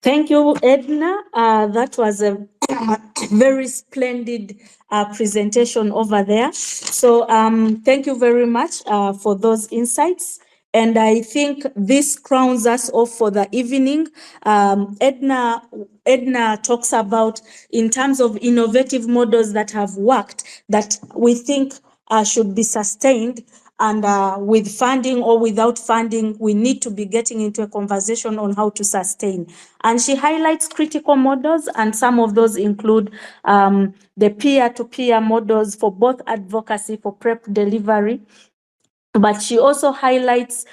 Thank you, Edna. That was a very splendid presentation over there. So thank you very much for those insights. And I think this crowns us off for the evening. Edna talks about, in terms of innovative models that have worked, that we think should be sustained. And with funding or without funding, we need to be getting into a conversation on how to sustain. And she highlights critical models, and some of those include the peer-to-peer models for both advocacy for PrEP delivery. But she also highlights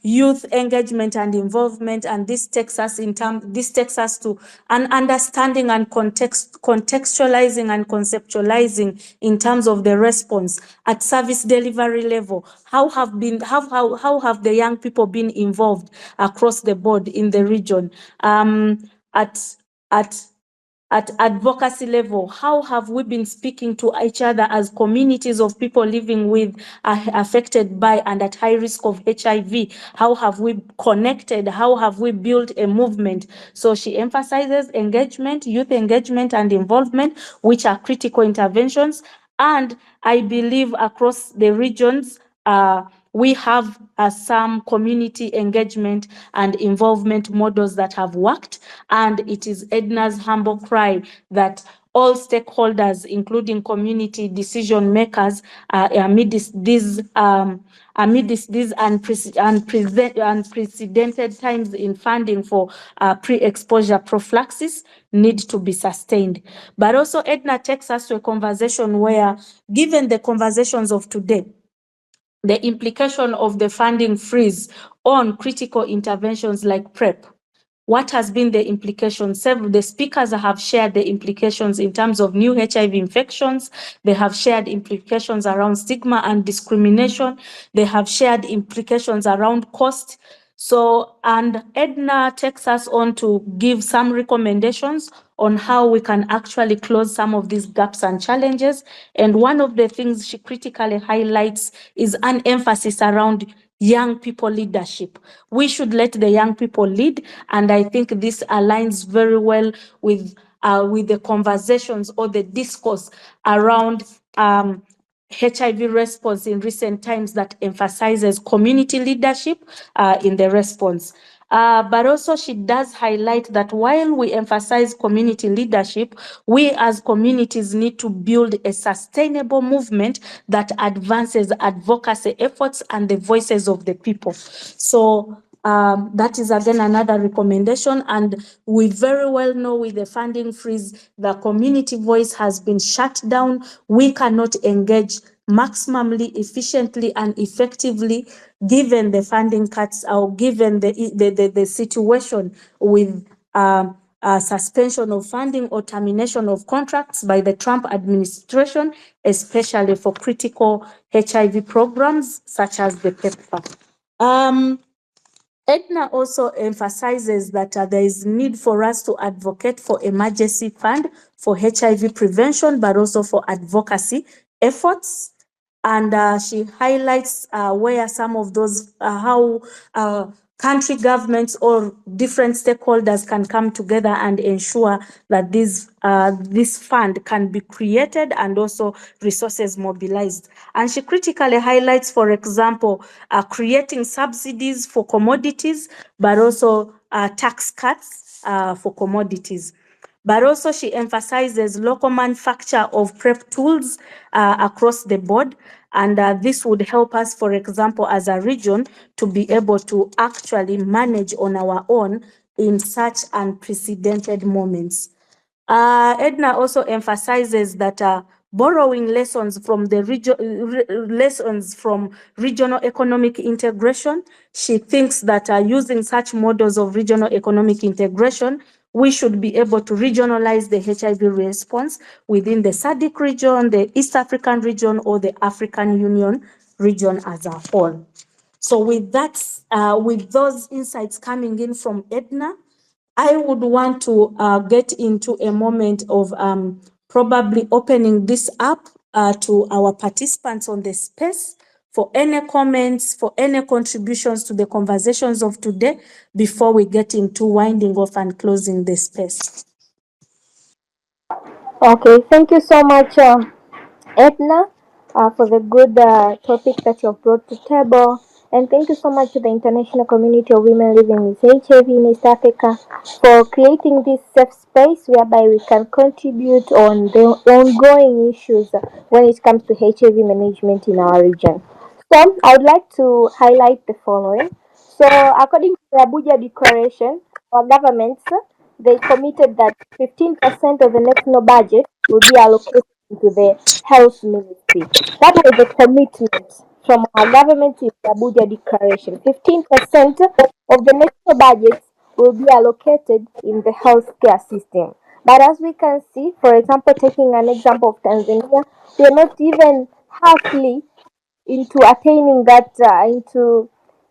youth engagement and involvement, and this takes us to an understanding and contextualizing and conceptualizing in terms of the response at service delivery level. How have the young people been involved across the board in the region? At advocacy level, how have we been speaking to each other as communities of people living with, affected by, and at high risk of HIV? How have we connected? How have we built a movement? So she emphasizes engagement, youth engagement and involvement, which are critical interventions. And I believe across the regions, we have some community engagement and involvement models that have worked. And it is Edna's humble cry that all stakeholders, including community decision makers, amidst these unprecedented times in funding for pre-exposure prophylaxis, need to be sustained. But also Edna takes us to a conversation where, given the conversations of today, the implication of the funding freeze on critical interventions like PrEP. What has been the implications? Several the speakers have shared the implications in terms of new HIV infections. They have shared implications around stigma and discrimination. They have shared implications around cost. So, and Edna takes us on to give some recommendations on how we can actually close some of these gaps and challenges. And one of the things she critically highlights is an emphasis around young people leadership. We should let the young people lead, and I think this aligns very well with the conversations or the discourse around HIV response in recent times that emphasizes community leadership in the response. But also she does highlight that while we emphasize community leadership, we as communities need to build a sustainable movement that advances advocacy efforts and the voices of the people. So that is again another recommendation, and we very well know with the funding freeze, the community voice has been shut down. We cannot engage maximally, efficiently, and effectively given the funding cuts or given the situation with suspension of funding or termination of contracts by the Trump administration, especially for critical HIV programs such as the PEPFAR. Edna also emphasizes that there is need for us to advocate for emergency fund for HIV prevention, but also for advocacy efforts. And she highlights where some of those, how country governments or different stakeholders can come together and ensure that this fund can be created and also resources mobilized. And she critically highlights, for example, creating subsidies for commodities, but also tax cuts for commodities. But also she emphasizes local manufacture of PrEP tools across the board. And this would help us, for example, as a region, to be able to actually manage on our own in such unprecedented moments. Edna also emphasizes that borrowing lessons from the regional economic integration. She thinks that using such models of regional economic integration, we should be able to regionalize the HIV response within the SADC region, the East African region, or the African Union region as a whole. So with that, with those insights coming in from Edna, I would want to get into a moment of probably opening this up to our participants on the space for any comments, for any contributions to the conversations of today before we get into winding off and closing the space. Okay, thank you so much, Edna, for the good topic that you have brought to table. And thank you so much to the international community of women living with HIV in East Africa for creating this safe space whereby we can contribute on the ongoing issues when it comes to HIV management in our region. So, I would like to highlight the following. So, according to the Abuja Declaration, our governments they committed that 15% of the national budget will be allocated into the health ministry. That was the commitment from our government in the Abuja Declaration. 15% of the national budget will be allocated in the healthcare system. But as we can see, for example, taking an example of Tanzania, we are not even halfly into attaining that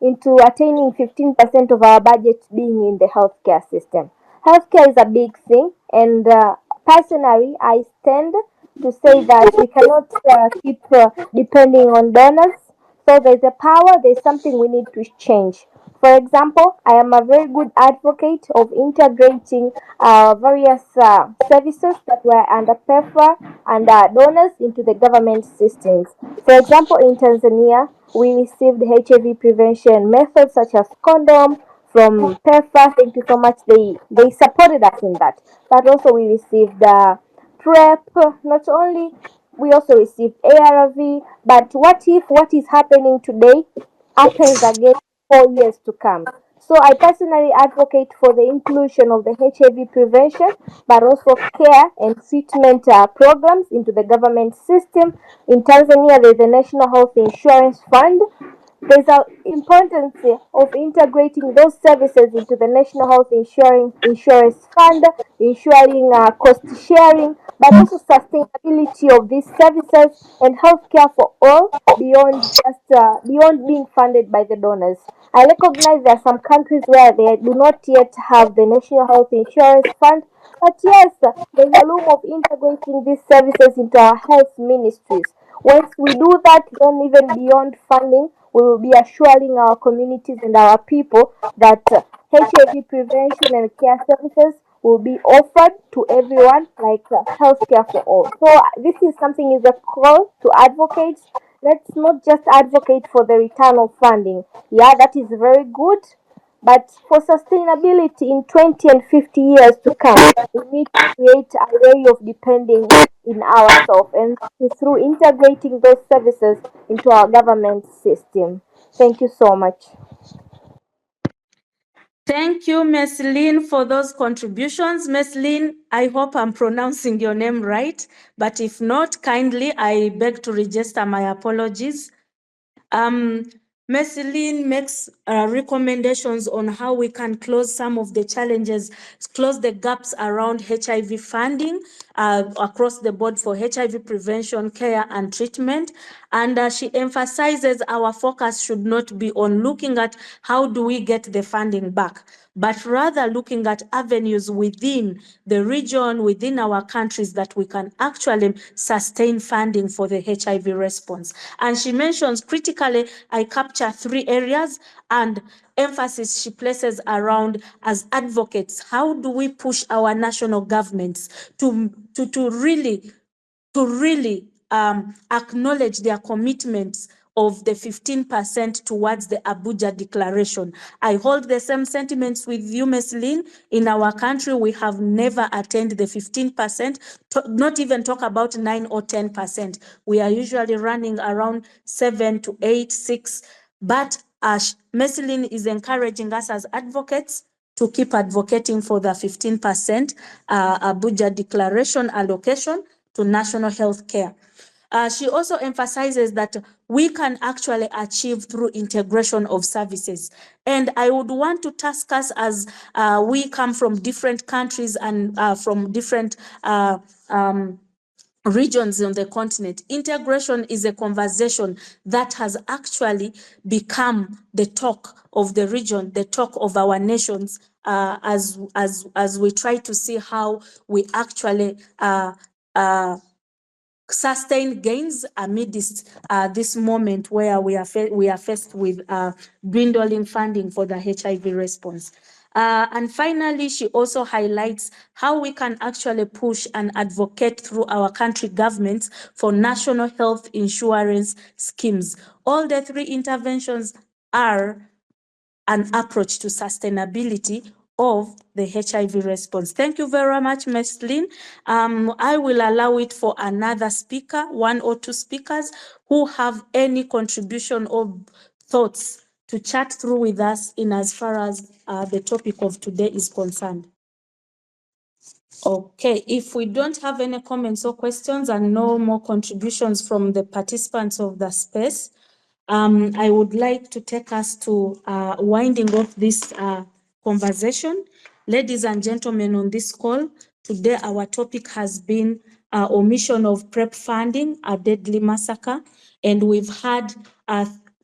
into attaining 15% of our budget being in the healthcare system. Healthcare is a big thing, and personally, I stand to say that we cannot keep depending on donors. So there's a power, there's something we need to change. For example, I am a very good advocate of integrating various services that were under PEPFAR and donors into the government systems. For example, in Tanzania, we received HIV prevention methods such as condom from PEPFAR. Thank you so much. They supported us in that. But also we received PrEP. Not only we also received ARV. But what if what is happening today happens again 4 years to come? So I personally advocate for the inclusion of the HIV prevention, but also care and treatment programs into the government system. In Tanzania, there is a National Health Insurance Fund. There's an importance of integrating those services into the National Health Insurance Fund, ensuring cost sharing, but also sustainability of these services and healthcare for all beyond being funded by the donors. I recognize there are some countries where they do not yet have the National Health Insurance Fund, but yes, there's a room of integrating these services into our health ministries. Once we do that, then even beyond funding, we will be assuring our communities and our people that HIV prevention and care services will be offered to everyone, like healthcare for all. So this is something is a call to advocates. Let's not just advocate for the return of funding. Yeah, that is very good, but for sustainability in 20 and 50 years to come, we need to create a way of depending in ourselves and through integrating those services into our government system. Thank you so much. Thank you, Ms. Lynn, for those contributions. Ms. Lynn, I hope I'm pronouncing your name right, but if not, kindly, I beg to register my apologies. Ms. Lynn makes recommendations on how we can close some of the challenges, close the gaps around HIV funding across the board for HIV prevention, care, and treatment. And she emphasizes our focus should not be on looking at how do we get the funding back, but rather looking at avenues within the region, within our countries that we can actually sustain funding for the HIV response. And she mentions critically, I capture 3 areas and emphasis she places around as advocates. How do we push our national governments to really acknowledge their commitments of the 15% towards the Abuja Declaration? I hold the same sentiments with you, Ms. Lynn. In our country, we have never attained the 15%, not even talk about 9 or 10%. We are usually running around 7 to 8, 6. But Ms. Lynn is encouraging us as advocates to keep advocating for the 15% Abuja Declaration allocation to national health care. She also emphasizes that we can actually achieve through integration of services. And I would want to task us as we come from different countries and from different regions on the continent. Integration is a conversation that has actually become the talk of the region, the talk of our nations, as we try to see how we actually sustain gains amidst this moment where we are faced with dwindling funding for the HIV response. And finally, she also highlights how we can actually push and advocate through our country governments for national health insurance schemes. All the three interventions are an approach to sustainability of the HIV response. Thank you very much, Ms. Lynn. I will allow it for another speaker, one or two speakers who have any contribution or thoughts to chat through with us in as far as the topic of today is concerned. Okay, if we don't have any comments or questions and no more contributions from the participants of the space, I would like to take us to winding off this conversation. Ladies and gentlemen, on this call, today our topic has been omission of PrEP funding, a deadly massacre. And we've had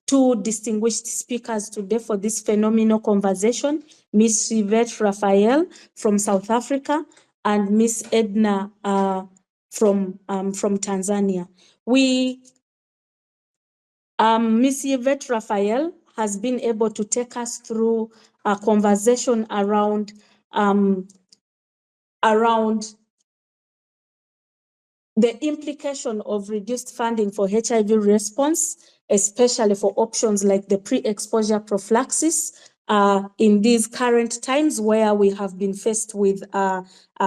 two distinguished speakers today for this phenomenal conversation, Ms. Yvette Raphael from South Africa and Ms. Edna from Tanzania. Ms. Yvette Raphael has been able to take us through a conversation around the implication of reduced funding for HIV response, especially for options like the pre-exposure prophylaxis in these current times where we have been faced with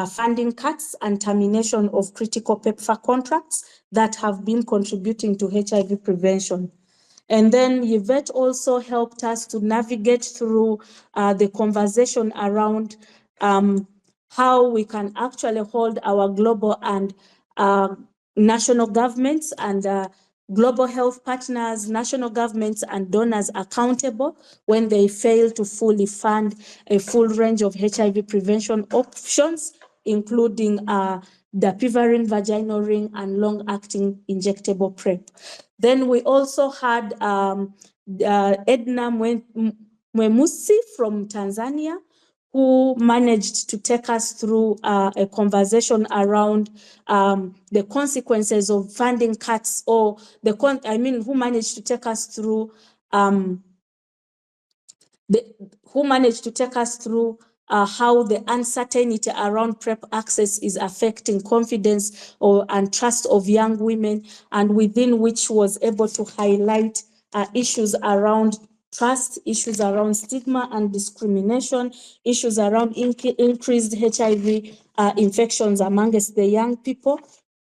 funding cuts and termination of critical PEPFAR contracts that have been contributing to HIV prevention. And then Yvette also helped us to navigate through the conversation around how we can actually hold our global and national governments and global health partners, national governments and donors accountable when they fail to fully fund a full range of HIV prevention options, including the pivarin vaginal ring and long-acting injectable PrEP. Then we also had Edna Mwemusi from Tanzania, who managed to take us through a conversation around the consequences of funding cuts, or who managed to take us through how the uncertainty around PrEP access is affecting confidence and trust of young women, and within which was able to highlight issues around trust, issues around stigma and discrimination, issues around increased HIV infections amongst the young people.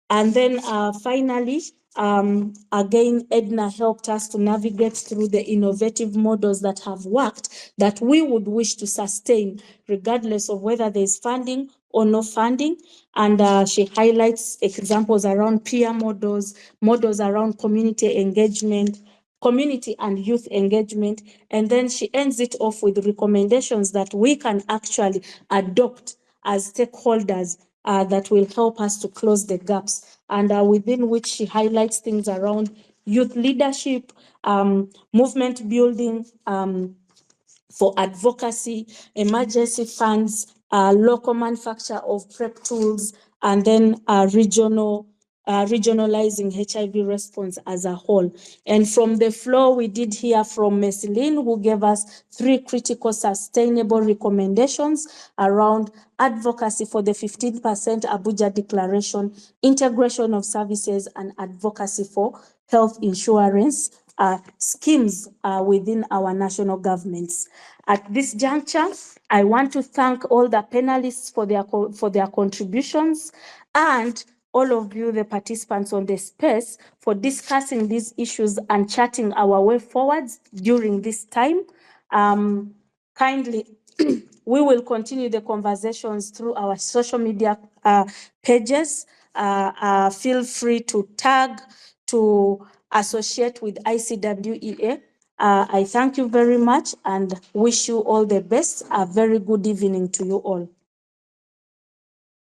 And then finally, again, Edna helped us to navigate through the innovative models that have worked that we would wish to sustain regardless of whether there's funding or no funding. And she highlights examples around peer models, models around community engagement, community and youth engagement. And then she ends it off with recommendations that we can actually adopt as stakeholders that will help us to close the gaps, and within which she highlights things around youth leadership, movement building, for advocacy, emergency funds, local manufacture of PrEP tools, and then regionalizing HIV response as a whole. And from the floor, we did hear from Ms. Lynn, who gave us 3 critical sustainable recommendations around advocacy for the 15% Abuja Declaration, integration of services, and advocacy for health insurance schemes within our national governments. At this juncture, I want to thank all the panelists for their contributions, and all of you, the participants on the space, for discussing these issues and charting our way forwards during this time. Kindly, we will continue the conversations through our social media pages. Feel free to tag, to associate with ICWEA. I thank you very much and wish you all the best. A very good evening to you all.